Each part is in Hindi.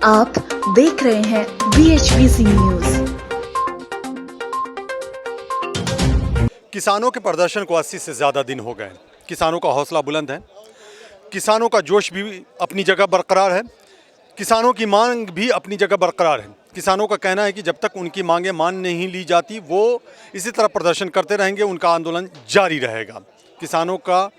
आप देख रहे हैं BHBC न्यूज। किसानों के प्रदर्शन को 80 से ज़्यादा दिन हो गए। किसानों का हौसला बुलंद है, किसानों का जोश भी अपनी जगह बरकरार है, किसानों की मांग भी अपनी जगह बरकरार है। किसानों का कहना है कि जब तक उनकी मांगें मान नहीं ली जाती वो इसी तरह प्रदर्शन करते रहेंगे, उनका आंदोलन जारी रहेगा। किसानों का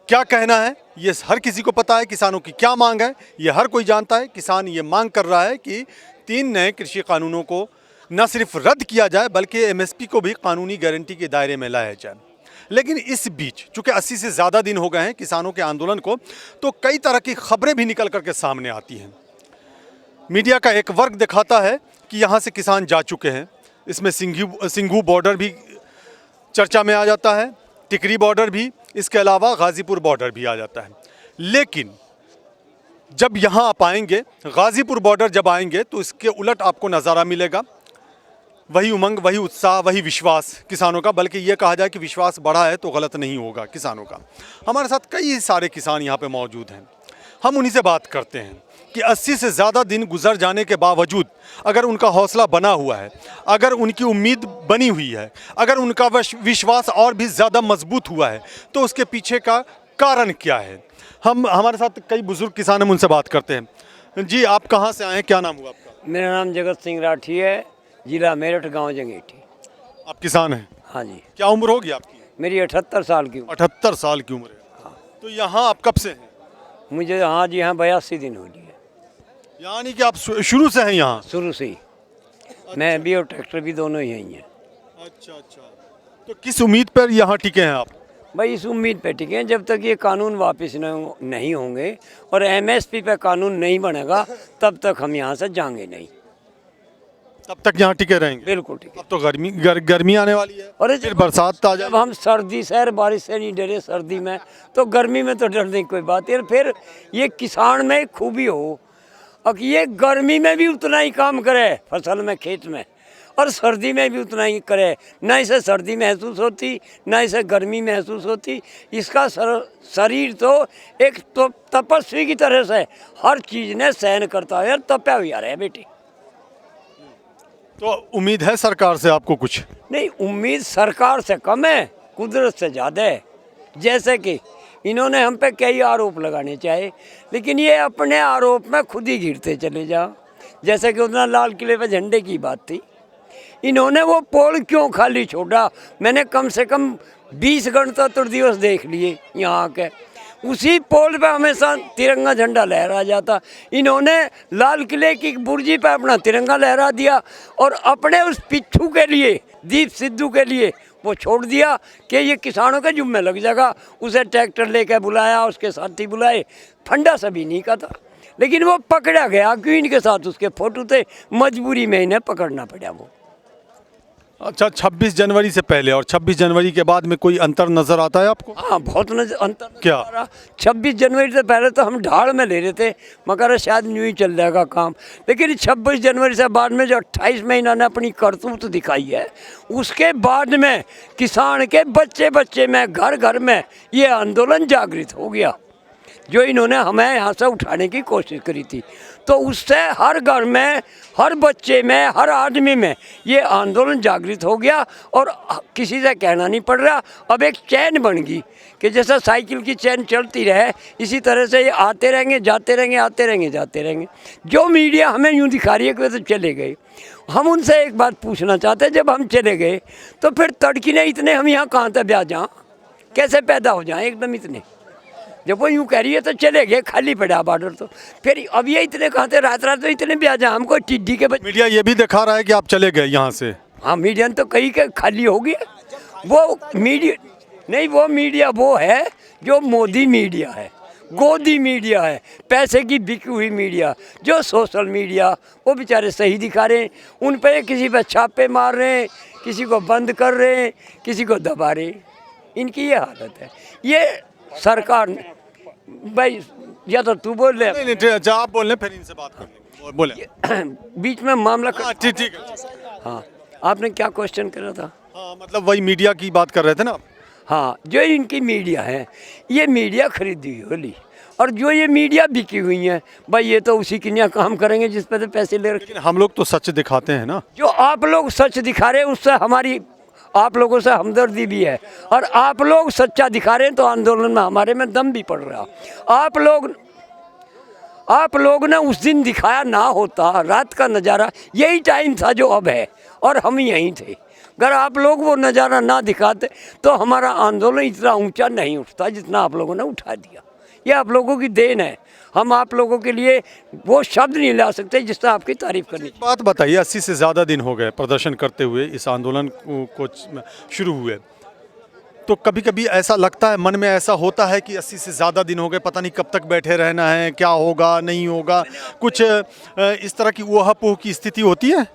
क्या कहना है ये हर किसी को पता है, किसानों की क्या मांग है ये हर कोई जानता है। किसान ये मांग कर रहा है कि 3 नए कृषि कानूनों को न सिर्फ रद्द किया जाए बल्कि MSP को भी कानूनी गारंटी के दायरे में लाया जाए। लेकिन इस बीच चूँकि 80 से ज़्यादा दिन हो गए हैं किसानों के आंदोलन को, तो कई तरह की खबरें भी निकल करके सामने आती हैं। मीडिया का एक वर्ग दिखाता है कि यहाँ से किसान जा चुके हैं। इसमें सिंघू बॉर्डर भी चर्चा में आ जाता है, टिकरी बॉर्डर भी, इसके अलावा गाज़ीपुर बॉर्डर भी आ जाता है। लेकिन जब यहाँ आप आएंगे, गाज़ीपुर बॉर्डर जब आएंगे तो इसके उलट आपको नज़ारा मिलेगा। वही उमंग, वही उत्साह, वही विश्वास किसानों का, बल्कि ये कहा जाए कि विश्वास बढ़ा है तो गलत नहीं होगा किसानों का। हमारे साथ कई सारे किसान यहाँ पे मौजूद हैं। हम उन्हीं से बात करते हैं कि 80 से ज़्यादा दिन गुजर जाने के बावजूद अगर उनका हौसला बना हुआ है, अगर उनकी उम्मीद बनी हुई है, अगर उनका विश्वास और भी ज़्यादा मजबूत हुआ है तो उसके पीछे का कारण क्या है। हमारे साथ कई बुजुर्ग किसान हम उनसे बात करते हैं। जी, आप कहाँ से आए हैं, क्या नाम हुआ आपका? मेरा नाम जगत सिंह राठी है, जिला मेरठ, गांव जंगेठी। आप किसान हैं? हाँ जी। क्या उम्र होगी आपकी? मेरी 78 साल की उम्र। 78 साल की उम्र है। हाँ। तो यहाँ आप कब से हैं? मुझे हाँ जी, यहाँ 82 दिन हो लिए। यानी कि आप शुरू से हैं यहाँ? शुरू से ही। मैं भी और ट्रैक्टर भी दोनों ही हैं। अच्छा अच्छा। तो किस उम्मीद पर यहाँ टिके हैं आप? भाई इस उम्मीद पे टिके हैं जब तक ये कानून वापस नहीं होंगे और MSP पे कानून नहीं बनेगा तब तक हम यहाँ से जाएंगे नहीं। तब तक यहाँ टिके रहेंगे? बिल्कुल ठीक है। अब तो गर्मी आने वाली है और फिर बरसात आ जाए। जब हम सर्दी से बारिश से नहीं डरे सर्दी में, तो गर्मी में तो डरने की कोई बात है। फिर ये किसान में खूबी हो और ये गर्मी में भी उतना ही काम करे फसल में, खेत में, और सर्दी में भी उतना ही करे। ना इसे सर्दी महसूस होती, ना इसे गर्मी महसूस होती। इसका शरीर तो एक तो तपस्वी की तरह से हर चीज़ ने सहन करता है और तपया हुआ रहे बेटे। तो उम्मीद है सरकार से आपको कुछ? नहीं, उम्मीद सरकार से कम है, कुदरत से ज़्यादा है। जैसे कि इन्होंने हम पे कई आरोप लगाने चाहे, लेकिन ये अपने आरोप में खुद ही घिरते चले जाओ। जैसे कि उतना लाल किले पे झंडे की बात थी, इन्होंने वो पोल क्यों खाली छोड़ा? मैंने कम से कम 20 गणतंत्र दिवस देख लिए यहाँ के। उसी पोल पे हमेशा तिरंगा झंडा लहरा जाता। इन्होंने लाल किले की बुर्जी पे अपना तिरंगा लहरा दिया और अपने उस पिच्छू के लिए, दीप सिद्धू के लिए वो छोड़ दिया कि ये किसानों के जुम्मे लग जाएगा। उसे ट्रैक्टर लेकर बुलाया, उसके साथी बुलाए, फंडा सभी नहीं का था, लेकिन वो पकड़ा गया क्यों? इनके साथ उसके फोटो थे, मजबूरी में इन्हें पकड़ना पड़ा वो। अच्छा, 26 जनवरी से पहले और 26 जनवरी के बाद में कोई अंतर नजर आता है आपको? हाँ, बहुत अंतर क्या? 26 जनवरी से पहले तो हम ढाल में ले रहे थे, मगर शायद यूँ ही चल जाएगा काम। लेकिन 26 जनवरी से बाद में जो 28 में इन्होंने अपनी करतूत दिखाई है, उसके बाद में किसान के बच्चे बच्चे में, घर घर में ये आंदोलन जागृत हो गया। जो इन्होंने हमें यहाँ से उठाने की कोशिश करी थी, तो उससे हर घर में, हर बच्चे में, हर आदमी में ये आंदोलन जागृत हो गया और किसी से कहना नहीं पड़ रहा। अब एक चैन बन गई कि जैसा साइकिल की चैन चलती रहे, इसी तरह से ये आते रहेंगे, जाते रहेंगे, आते रहेंगे, जाते रहेंगे। जो मीडिया हमें यूँ दिखा रही है कि वे तो चले गए, हम उनसे एक बात पूछना चाहते हैं, जब हम चले गए तो फिर तड़की ने इतने हम यहाँ कहाँ तक ब्याह जाएँ, कैसे पैदा हो जाएँ एकदम इतने? जब वो यूँ कह रही है तो चले गए, खाली पड़ा बॉर्डर, तो फिर अब ये इतने कहाँ थे? रात रात तो इतने भी आ जाए, हमको टिड्डी के बच्चे। मीडिया ये भी दिखा रहा है कि आप चले गए यहाँ से। हाँ, मीडिया तो कहीं के खाली हो गया। वो मीडिया नहीं, वो मीडिया वो है जो मोदी मीडिया है, गोदी मीडिया है, पैसे की बिकी हुई मीडिया। जो सोशल मीडिया वो बेचारे सही दिखा रहे हैं, उन पर किसी पर छापे मार रहे हैं, किसी को बंद कर रहे हैं, किसी को दबा रहे हैं। इनकी ये हालत है। ये सरकार ने, भाई या तो तू बोल ले। नहीं, अच्छा आप बोल लें, फिर इनसे बात कर लेंगे। बोले बीच में मामला ठीक है। हाँ, आपने क्या क्वेश्चन करा था? हाँ, मतलब वही मीडिया की बात कर रहे थे ना आप? हाँ, जो इनकी मीडिया है, ये मीडिया खरीदी हुई होली और जो ये मीडिया बिकी हुई है भाई, ये तो उसी के लिए काम करेंगे जिस पे तो पैसे ले रखे। लेकिन हम लोग तो सच दिखाते हैं ना। जो आप लोग सच दिखा रहे हैं उससे हमारी आप लोगों से हमदर्दी भी है, और आप लोग सच्चा दिखा रहे हैं तो आंदोलन में हमारे में दम भी पड़ रहा। आप लोग ने उस दिन दिखाया ना होता, रात का नज़ारा यही टाइम था जो अब है, और हम यहीं थे। अगर आप लोग वो नज़ारा ना दिखाते तो हमारा आंदोलन इतना ऊंचा नहीं उठता जितना आप लोगों ने उठा दिया। ये आप लोगों की देन है, हम आप लोगों के लिए वो शब्द नहीं ला सकते जिससे आपकी तारीफ करनी चाहिए। बात बताइए, 80 से ज़्यादा दिन हो गए प्रदर्शन करते हुए, इस आंदोलन को शुरू हुए, तो कभी कभी ऐसा लगता है, मन में ऐसा होता है कि 80 से ज़्यादा दिन हो गए, पता नहीं कब तक बैठे रहना है, क्या होगा नहीं होगा, कुछ इस तरह की ऊहा-पोह की स्थिति होती है?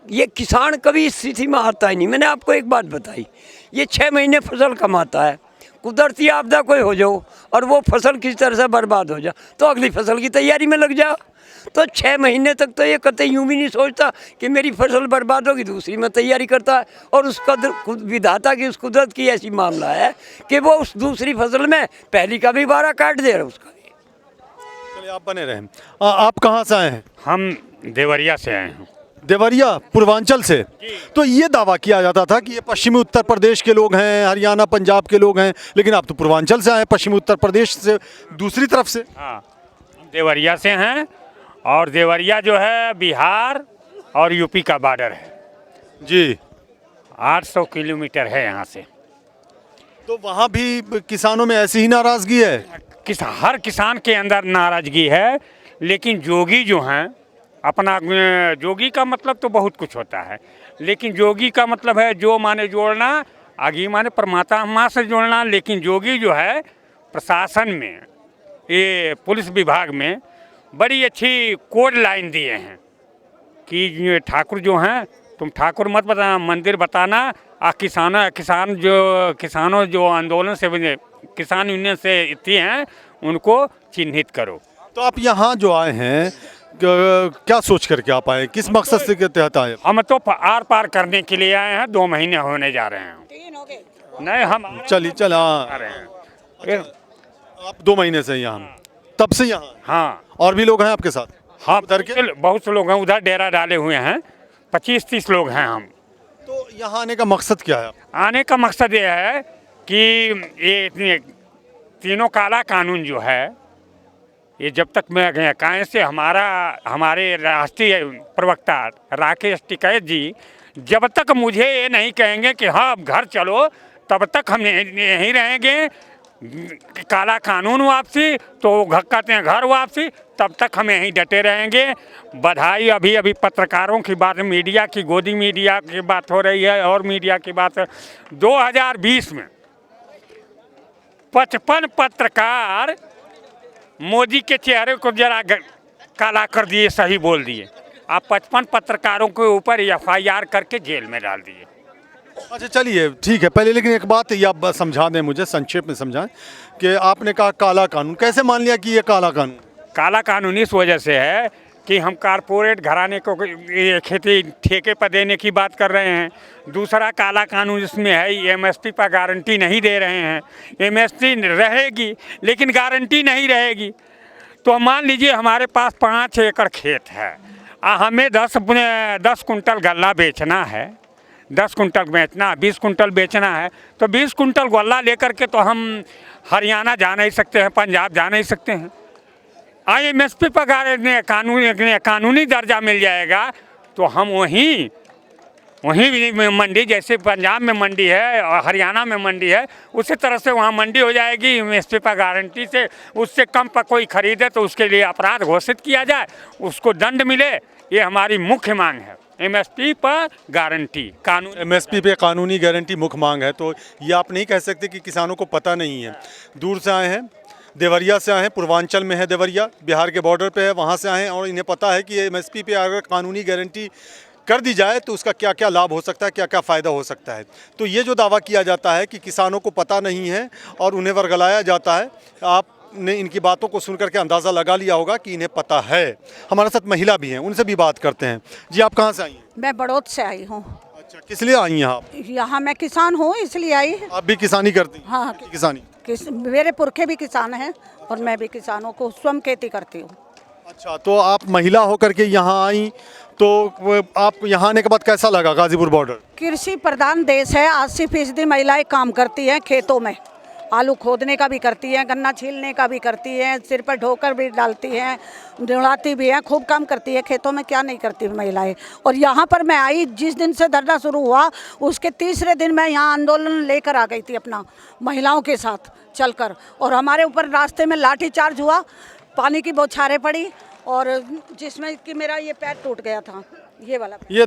ये किसान कभी इस स्थिति में आता ही नहीं। मैंने आपको एक बात बताई, ये 6 महीने फसल कमाता है, कुदरती आपदा कोई हो जाओ और वो फसल किसी तरह से बर्बाद हो जाए तो अगली फसल की तैयारी में लग जाओ। तो 6 महीने तक तो ये कतई यूँ भी नहीं सोचता कि मेरी फसल बर्बाद होगी, दूसरी में तैयारी करता है। और उस विधाता की, उस कुदरत की ऐसी मामला है कि वो उस दूसरी फसल में पहली का भी बारह काट दे रहा उसका। चलिए, आप बने रहें। आप कहाँ से आए हैं? हम देवरिया से आए हैं। देवरिया, पूर्वांचल से। तो ये दावा किया जाता था कि ये पश्चिमी उत्तर प्रदेश के लोग हैं, हरियाणा पंजाब के लोग हैं, लेकिन आप तो पूर्वांचल से आए, पश्चिमी उत्तर प्रदेश से दूसरी तरफ से। हाँ, हम देवरिया से हैं, और देवरिया जो है बिहार और यूपी का बॉर्डर है जी। 800 किलोमीटर है यहाँ से। तो वहाँ भी किसानों में ऐसी ही नाराज़गी है? हर किसान के अंदर नाराज़गी है, लेकिन जोगी जो हैं अपना, जोगी का मतलब तो बहुत कुछ होता है, लेकिन जोगी का मतलब है जो माने जोड़ना, आगे माने परमात्मा से जोड़ना। लेकिन जोगी जो है प्रशासन में, ये पुलिस विभाग में बड़ी अच्छी कोड लाइन दिए हैं कि ठाकुर जो हैं, तुम ठाकुर मत बताना, मंदिर बताना, किसानों जो आंदोलन से, किसान यूनियन से इतने हैं उनको चिन्हित करो। तो आप यहाँ जो आए हैं, क्या सोच करके आप आए, किस मकसद से के तहत आए? हम तो आर पार करने के लिए आए हैं, 2 महीने होने जा रहे हैं। 3 हो गए। नहीं, हम चलिए आ रहे हैं। आप 2 महीने से यहाँ, तब से यहाँ? हाँ, और भी लोग हैं आपके साथ? हाँ, उधर के? बहुत से लोग हैं, उधर डेरा डाले हुए हैं, 25-30 लोग हैं हम। तो यहाँ आने का मकसद क्या है? आने का मकसद ये है कि ये तीनों काला कानून जो है, ये जब तक मैं कायम से हमारे राष्ट्रीय प्रवक्ता राकेश टिकैत जी जब तक मुझे ये नहीं कहेंगे कि हाँ अब घर चलो, तब तक हम यहीं रहेंगे। काला कानून वापसी तो कहते हैं घर वापसी, तब तक हम यहीं डटे रहेंगे। बधाई, अभी पत्रकारों की बात, मीडिया की, गोदी मीडिया की बात हो रही है और मीडिया की बात है। 2020 में 55 पत्रकार मोदी के चेहरे को जरा काला कर दिए, सही बोल दिए। आप 55 पत्रकारों के ऊपर FIR करके जेल में डाल दिए। अच्छा, चलिए ठीक है, पहले लेकिन एक बात ये आप समझा दें, मुझे संक्षेप में समझाएं कि आपने कहा काला कानून, कैसे मान लिया कि ये काला कानून? काला कानून इस वजह से है कि हम कारपोरेट घराने को ये खेती ठेके पर देने की बात कर रहे हैं। दूसरा काला कानून इसमें है, MSP पर गारंटी नहीं दे रहे हैं। MSP रहेगी लेकिन गारंटी नहीं रहेगी। तो मान लीजिए हमारे पास 5 एकड़ खेत है, हमें 10 कुंटल गल्ला बेचना है, 10 कुंटल बेचना, 20 कुंटल बेचना है, तो 20 कुंटल गल्ला लेकर के तो हम हरियाणा जा नहीं सकते हैं, पंजाब जा नहीं सकते हैं। MSP पर कानूनी दर्जा मिल जाएगा तो हम वहीं मंडी, जैसे पंजाब में मंडी है और हरियाणा में मंडी है, उसी तरह से वहाँ मंडी हो जाएगी। MSP पर गारंटी से उससे कम पर कोई खरीदे तो उसके लिए अपराध घोषित किया जाए, उसको दंड मिले। ये हमारी मुख्य मांग है, MSP पर गारंटी कानून। MSP पे कानूनी गारंटी मुख्य मांग है। तो ये आप नहीं कह सकते कि किसानों को पता नहीं है। दूर से आए हैं, देवरिया से आए हैं, पूर्वांचल में है देवरिया, बिहार के बॉर्डर पे है, वहाँ से आए हैं और इन्हें पता है कि MSP पे अगर कानूनी गारंटी कर दी जाए तो उसका क्या क्या लाभ हो सकता है, क्या क्या फ़ायदा हो सकता है। तो ये जो दावा किया जाता है कि किसानों को पता नहीं है और उन्हें वर्गलाया जाता है, आपने इनकी बातों को सुन करके अंदाज़ा लगा लिया होगा कि इन्हें पता है। हमारे साथ महिला भी हैं, उनसे भी बात करते हैं। जी, आप कहाँ से आई हैं? मैं बड़ौद से आई हूँ। अच्छा, किस लिए आई हैं आप? यहाँ मैं किसान हूँ इसलिए आई। आप भी किसानी करती हैं? हाँ। किसानी। मेरे पुरखे भी किसान हैं और मैं भी किसानों को स्वयं खेती करती हूँ। अच्छा, तो आप महिला होकर के यहाँ आई, तो आप यहाँ आने के बाद कैसा लगा गाजीपुर बॉर्डर? कृषि प्रधान देश है, 80% महिलाएं काम करती हैं खेतों में। आलू खोदने का भी करती हैं, गन्ना छीलने का भी करती हैं, सिर पर ढोकर भी डालती हैं, दौड़ाती भी हैं, खूब काम करती है खेतों में। क्या नहीं करती महिलाएं। और यहाँ पर मैं आई, जिस दिन से धरना शुरू हुआ उसके तीसरे दिन मैं यहाँ आंदोलन लेकर आ गई थी अपना, महिलाओं के साथ चलकर। और हमारे ऊपर रास्ते में लाठी चार्ज हुआ, पानी की बौछारें पड़ी और जिसमें कि मेरा ये पैर टूट गया था, ये वाला। ये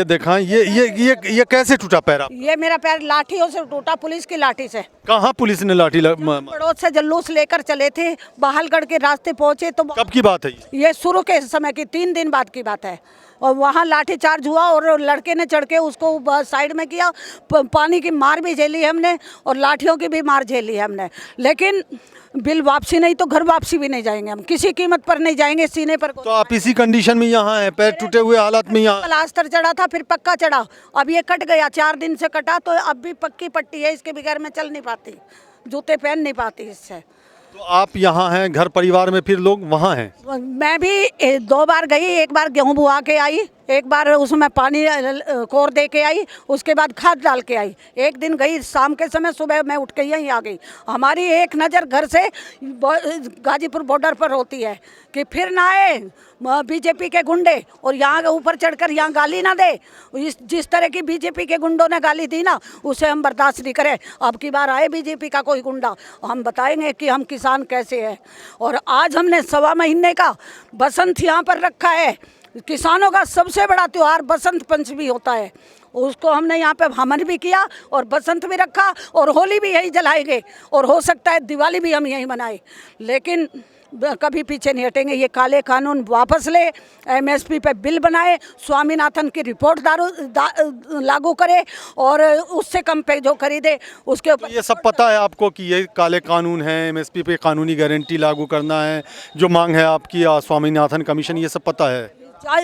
दिखाएं ये कैसे टूटा पैर आप? ये मेरा पैर लाठियों से टूटा, पुलिस की लाठी से। कहाँ पुलिस ने लाठी पड़ोस से जुलूस लेकर चले थे, बहालगढ़ के रास्ते पहुंचे तो। कब की बात है ये शुरू के समय की 3 दिन बाद की बात है। और वहाँ लाठी चार्ज हुआ और लड़के ने चढ़ के उसको साइड में किया। पानी की मार भी झेली हमने और लाठियों की भी मार झेली है हमने, लेकिन बिल वापसी नहीं तो घर वापसी भी नहीं जाएंगे हम, किसी कीमत पर नहीं जाएंगे। सीने पर तो आप इसी कंडीशन में यहाँ हैं, पैर टूटे हुए हालत में यहाँ? प्लास्टर चढ़ा था, फिर पक्का चढ़ा, अब ये कट गया, 4 दिन से कटा, तो अब भी पक्की पट्टी है, इसके बगैर मैं चल नहीं पाती, जूते पहन नहीं पाती इससे। तो आप यहाँ हैं, घर परिवार में फिर लोग वहाँ हैं? मैं भी 2 बार गई, एक बार गेहूँ बुआ के आई, एक बार उसमें पानी कोर दे के आई, उसके बाद खाद डाल के आई। एक दिन गई शाम के समय, सुबह मैं उठ के यहीं आ गई। हमारी एक नज़र घर से गाजीपुर बॉर्डर पर होती है कि फिर ना आए बीजेपी के गुंडे और यहाँ के ऊपर चढ़कर यहाँ गाली ना दे। जिस तरह की बीजेपी के गुंडों ने गाली दी ना, उसे हम बर्दाश्त नहीं करें। अब की बार आए बीजेपी का कोई गुंडा, हम बताएंगे कि हम किसान कैसे हैं। और आज हमने 1.25 महीने का बसंत यहाँ पर रखा है। किसानों का सबसे बड़ा त्यौहार बसंत पंचमी होता है, उसको हमने यहाँ पे हमन भी किया और बसंत भी रखा और होली भी यही जलाएंगे और हो सकता है दिवाली भी हम यहीं मनाएं, लेकिन कभी पीछे नहीं हटेंगे। ये काले कानून वापस ले, एमएसपी पे बिल बनाए, स्वामीनाथन की रिपोर्ट लागू करे और उससे कम पे जो खरीदे उसके ऊपर। तो ये सब पता है आपको कि ये काले कानून हैं, एमएसपी पे कानूनी गारंटी लागू करना है, जो मांग है आपकी स्वामीनाथन कमीशन, ये सब पता है?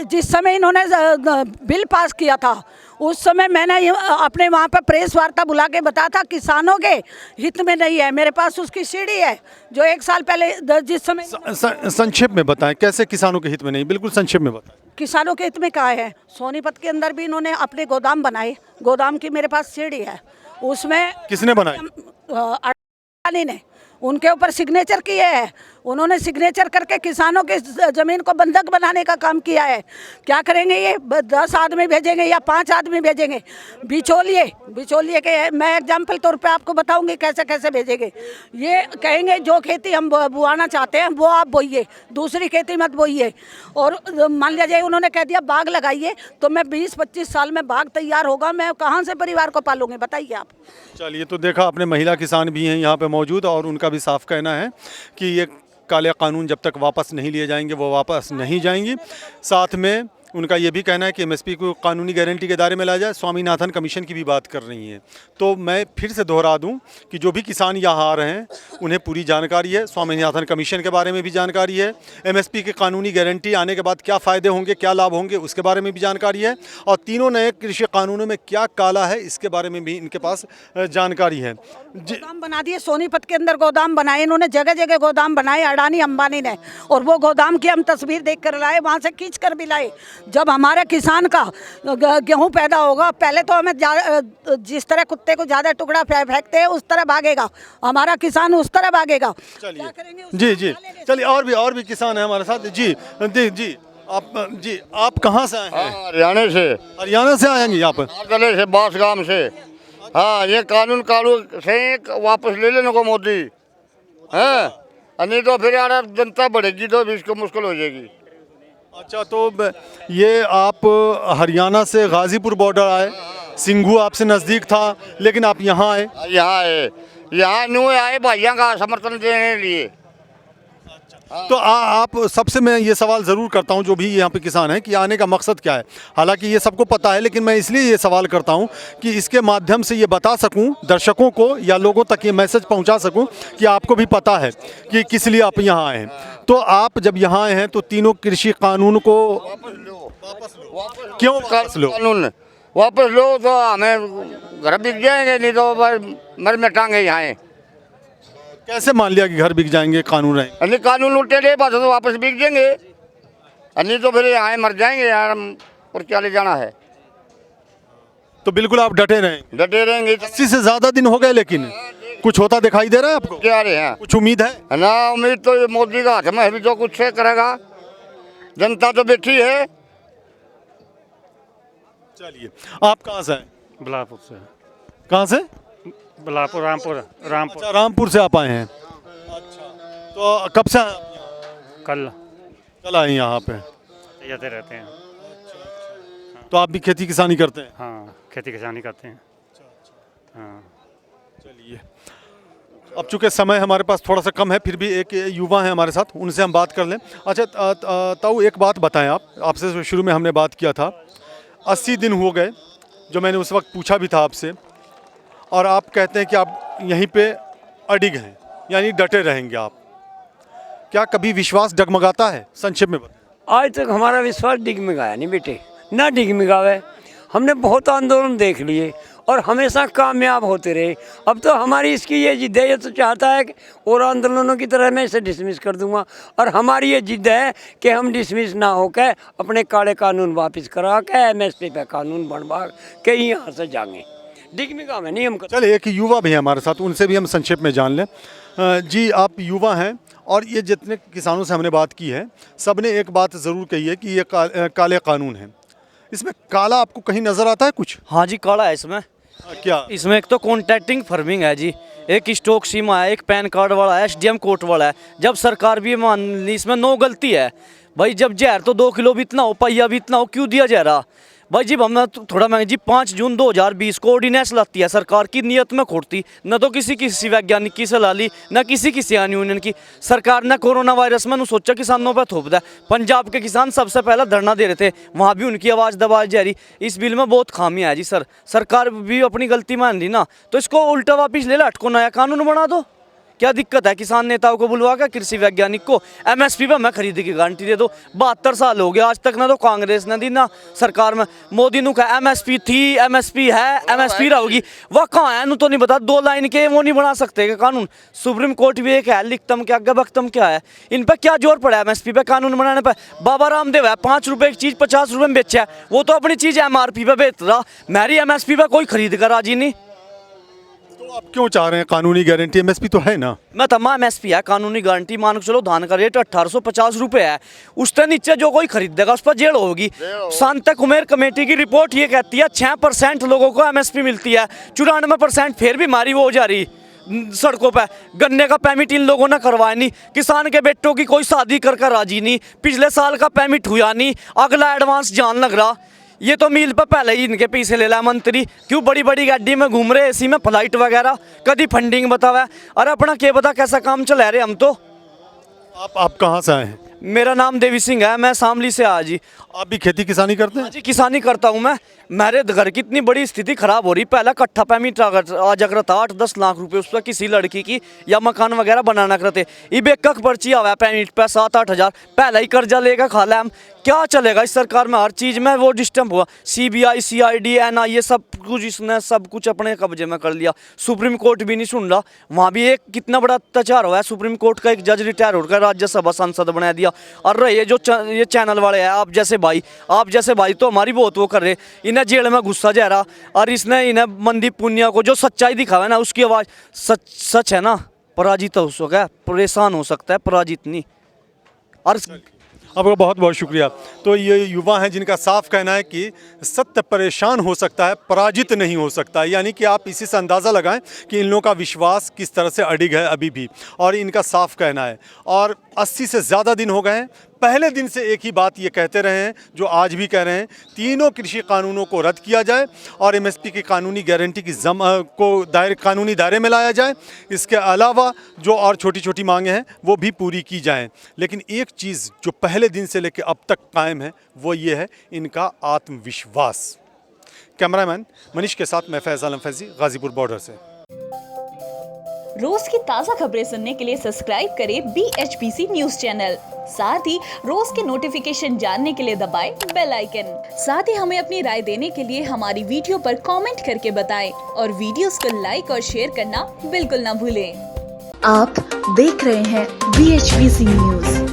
जिस समय इन्होंने बिल पास किया था उस समय मैंने अपने वहाँ पर प्रेस वार्ता बुला के बताया था किसानों के हित में नहीं है। मेरे पास उसकी सीडी है जो 1 साल पहले जिस समय। संक्षेप में बताएं, कैसे किसानों के हित में नहीं? बिल्कुल संक्षेप में बताएं। किसानों के हित में कहा है, सोनीपत के अंदर भी इन्होंने अपने गोदाम बनाए, गोदाम की मेरे पास सीडी है, उसमें किसने बनाई? अडानी ने उनके ऊपर सिग्नेचर किए हैं। उन्होंने सिग्नेचर करके किसानों के ज़मीन को बंधक बनाने का काम किया है। क्या करेंगे ये? 10 आदमी भेजेंगे या 5 आदमी भेजेंगे, बिचौलिए के। मैं एग्जाम्पल तौर पे आपको बताऊंगी कैसे कैसे भेजेंगे। ये कहेंगे जो खेती हम बुआना चाहते हैं वो आप बोइए, दूसरी खेती मत बोइए। और मान लीजिए उन्होंने कह दिया बाग लगाइए, तो मैं 20-25 साल में बाग तैयार होगा, मैं कहाँ से परिवार को पालूंगी बताइए आप। चलिए, तो देखा अपने महिला किसान भी हैं यहाँ पे मौजूद और उनका भी साफ कहना है कि ये काले कानून जब तक वापस नहीं लिए जाएंगे वो वापस नहीं जाएंगी। साथ में उनका ये भी कहना है कि एमएसपी को कानूनी गारंटी के दायरे में लाया जाए। स्वामीनाथन कमीशन की भी बात कर रही हैं। तो मैं फिर से दोहरा दूं कि जो भी किसान यहाँ आ रहे हैं उन्हें पूरी जानकारी है, स्वामीनाथन कमीशन के बारे में भी जानकारी है, एमएसपी की कानूनी गारंटी आने के बाद क्या फ़ायदे होंगे, क्या लाभ होंगे, उसके बारे में भी जानकारी है, और तीनों नए कृषि कानूनों में क्या काला है इसके बारे में भी इनके पास जानकारी है। गोदाम बना दिए, सोनीपत के अंदर गोदाम बनाए इन्होंने, जगह जगह गोदाम बनाए अडानी अंबानी ने, और वो गोदाम की हम तस्वीर देख कर लाए, वहाँ से खींच कर भी लाए। जब हमारे किसान का गेहूं पैदा होगा, पहले तो हमें जिस तरह कुत्ते को ज़्यादा टुकड़ा फेंकते हैं उस तरह भागेगा हमारा किसान, उस तरह भागेगा। चलिए जी चलिए, और भी किसान है हमारे साथ। जी आप कहाँ से आए हैं? हरियाणा से आएंगे यहाँ पर? से बास गांव से। हाँ, ये कानून से वापस ले लेने को मोदी है, नहीं तो फिर यार जनता बढ़ेगी तो भी इसको मुश्किल हो जाएगी। अच्छा, तो ये आप हरियाणा से गाजीपुर बॉर्डर आए, सिंघू आपसे नज़दीक था, लेकिन आप यहाँ आए? यहाँ न्यू आए भाइयों का समर्थन देने के लिए। तो आप सबसे मैं ये सवाल ज़रूर करता हूँ जो भी यहाँ पे किसान हैं कि आने का मकसद क्या है। हालांकि ये सबको पता है, लेकिन मैं इसलिए ये सवाल करता हूँ कि इसके माध्यम से ये बता सकूँ दर्शकों को या लोगों तक ये मैसेज पहुँचा सकूँ कि आपको भी पता है कि किस लिए आप यहाँ आए हैं। तो आप जब यहाँ आए हैं तो तीनों कृषि कानून को क्यों वापस लो? कानून वापस लो तो हमें घर बिक जाएंगे, नहीं तो मर में टांगे यहाँ। कैसे मान लिया कि घर बिक जाएंगे, कानून रहेंगे? अन्य कानून उल्टे रहे बात तो वापस बिक जाएंगे, अन्य तो फिर यहाँ मर जाएंगे यार, हम और क्या ले जाना है। तो बिल्कुल आप डटे रहेंगे। डटे रहेंगे। 80 से ज़्यादा दिन हो गए, लेकिन कुछ होता दिखाई दे रहा है आपको? क्या रहे हैं कुछ उम्मीद है? ना, उम्मीद तो ये मोदी का हाथ में है, अभी जो कुछ से करेगा, जनता तो बैठी है। चलिए, आप कहाँ से हैं? बिलासपुर से। कहाँ से? बिलासपुर, रामपुर। अच्छा, रामपुर से आप आए हैं। अच्छा, तो कब से आए आप यहाँ? कल आए यहाँ पे? जाते रहते हैं। तो आप भी खेती किसानी करते हैं? हाँ, खेती किसानी करते हैं। हाँ। चलिए, अब चूंकि समय हमारे पास थोड़ा सा कम है, फिर भी एक युवा हैं हमारे साथ, उनसे हम बात कर लें। अच्छा ताऊ, एक बात बताएं, आपसे शुरू में हमने बात किया था, 80 दिन हो गए, जो मैंने उस वक्त पूछा भी था आपसे, और आप कहते हैं कि आप यहीं पे अडिग हैं, यानी डटे रहेंगे आप। क्या कभी विश्वास डगमगाता है? संक्षेप में बताएं। आज तक हमारा विश्वास डिगमिगाया नहीं बेटे, ना डिगमिगावे। हमने बहुत आंदोलन देख लिए और हमेशा कामयाब होते रहे। अब तो हमारी इसकी ये जिद है, ये तो चाहता है कि और आंदोलनों की तरह मैं इसे डिसमिस कर दूंगा, और हमारी ये जिद है कि हम डिसमिस ना होकर अपने काले कानून वापस करा के MSP पे कानून बनवा के यहाँ से जाएंगे। डिगमिगा में नहीं हम कर। चलिए, एक युवा भी है हमारे साथ, उनसे भी हम संक्षेप में जान लें। जी, आप युवा हैं, और ये जितने किसानों से हमने बात की है, सब ने एक बात ज़रूर कही है कि ये काले कानून हैं। इसमें काला आपको कहीं नज़र आता है कुछ? हाँ जी, काला है इसमें। क्या? इसमें एक तो कॉन्ट्रैक्टिंग फार्मिंग है जी, एक स्टॉक सीमा है, एक पैन कार्ड वाला है, SDM कोर्ट वाला है। जब सरकार भी मान ली इसमें 9 गलती है भाई, जब जहर तो 2 किलो भी इतना हो, पहिया भी इतना हो, क्यों दिया जा रहा भाई जी? हमने तो थोड़ा महंगा जी, 5 जून 2020 को ऑर्डिनेंस लाती है सरकार की नियत में खोटती, न तो किसी वैज्ञानिक की सलाह ली, न किसी किसान यूनियन की। सरकार ने कोरोना वायरस में सोचा किसानों पर थोप दिया। पंजाब के किसान सबसे पहला धरना दे रहे थे, वहाँ भी उनकी आवाज़ दबाई जा रही। इस बिल में बहुत खामियां है जी सर, सरकार भी अपनी गलती मान ली ना, तो इसको उल्टा वापिस ले ला, अटको नया कानून बना दो। क्या दिक्कत है? किसान नेताओं को बुलवा कर कृषि वैज्ञानिक को MSP पे मैं खरीद की गारंटी दे दो। 72 साल हो गए आज तक ना तो कांग्रेस ने दी ना सरकार में। मोदी ने कहा MSP थी, MSP है, MSP रहोगी, वह कहाँ है? तो नहीं बता, 2 लाइन के वो नहीं बना सकते कानून। सुप्रीम कोर्ट भी एक है, लिखतम क्या गबख्तम क्या है? इन पर क्या जोर पड़ा है MSP पे कानून बनाने पर? बाबा रामदेव है, 5 रुपए की चीज़ 50 रुपए में बेचा है, वो तो अपनी चीज़ MRP पे बेच रहा, मेरी MSP पे कोई खरीद कर राजी नहीं। तो आप क्यों चाह रहे हैं कानूनी गारंटी? MSP तो है ना। मैं तमाम MSP है, कानूनी गारंटी मान के चलो। धान का रेट 1850 रुपये है, उससे नीचे जो कोई खरीदेगा उस पर जेल होगी। शांत कुमेर कमेटी की रिपोर्ट ये कहती है 6% लोगों को MSP मिलती है, 94% फिर भी मारी वो हो जा रही सड़कों पे। गन्ने का परमिट इन लोगों ने करवाया नहीं, किसान के बेटों की कोई शादी कर राजी नहीं, पिछले साल का परमिट हुआ नहीं, अगला एडवांस जान लग रहा। ये तो मील पर पहले ही इनके पीछे ले ला मंत्री, क्यों बड़ी बड़ी गाड़ी में घूम रहे, AC में फ्लाइट वगैरह, कभी फंडिंग बतावा है। अरे अपना क्या पता कैसा काम चला रहे हम तो। आप कहाँ से आए हैं? मेरा नाम देवी सिंह है, मैं शामली से आज ही। आप भी खेती किसानी करते हैं? जी, किसानी करता हूँ मैं। मेरे घर की इतनी बड़ी स्थिति खराब हो रही, पहला कट्ठा परमिट आज अगर था 8-10 लाख रुपए उस पर किसी लड़की की, या मकान वगैरह बनाना करते। इब एक पर्ची आवा परमिट पे 7-8 हज़ार, पहले ही कर्जा लेकर खा लिया हम। क्या चलेगा इस सरकार में? हर चीज़ में वो डिस्टर्ब हुआ। CBI CID NIA सब कुछ इसने सब कुछ अपने कब्जे में कर लिया। सुप्रीम कोर्ट भी नहीं सुन रहा, वहाँ भी एक कितना बड़ा अत्याचार हुआ है। सुप्रीम कोर्ट का एक जज रिटायर होकर राज्यसभा सांसद बना दिया। और रहे जो ये चैनल वाले हैं, आप जैसे भाई तो हमारी बहुत वो कर रहे, इन्हें जेल में गुस्सा जा रहा। और इसने इन्हें मंदी पुण्य को जो सच्चाई दिखावा ना, उसकी आवाज़ सच है ना, पराजित हो सकता है, परेशान हो सकता है, पराजित नहीं। और आपका बहुत बहुत शुक्रिया। तो ये युवा हैं जिनका साफ कहना है कि सत्य परेशान हो सकता है, पराजित नहीं हो सकता। यानी कि आप इसी से अंदाज़ा लगाएं कि इन लोगों का विश्वास किस तरह से अडिग है अभी भी, और इनका साफ कहना है। और 80 से ज़्यादा दिन हो गए हैं, पहले दिन से एक ही बात ये कहते रहे हैं, जो आज भी कह रहे हैं, तीनों कृषि कानूनों को रद्द किया जाए और MSP की कानूनी गारंटी की कानूनी दायरे में लाया जाए। इसके अलावा जो और छोटी छोटी मांगें हैं वो भी पूरी की जाएं। लेकिन एक चीज़ जो पहले दिन से लेकर अब तक कायम है वो ये है इनका आत्मविश्वास। कैमरामैन मनीष के साथ मैं फैज़ आलम फैज़ी, गाज़ीपुर बॉर्डर से। रोज की ताज़ा खबरें सुनने के लिए सब्सक्राइब करें BHPC न्यूज चैनल। साथ ही रोज के नोटिफिकेशन जानने के लिए दबाएं बेल आइकन। साथ ही हमें अपनी राय देने के लिए हमारी वीडियो पर कमेंट करके बताएं और वीडियोस को लाइक और शेयर करना बिल्कुल ना भूलें। आप देख रहे हैं BHBC न्यूज।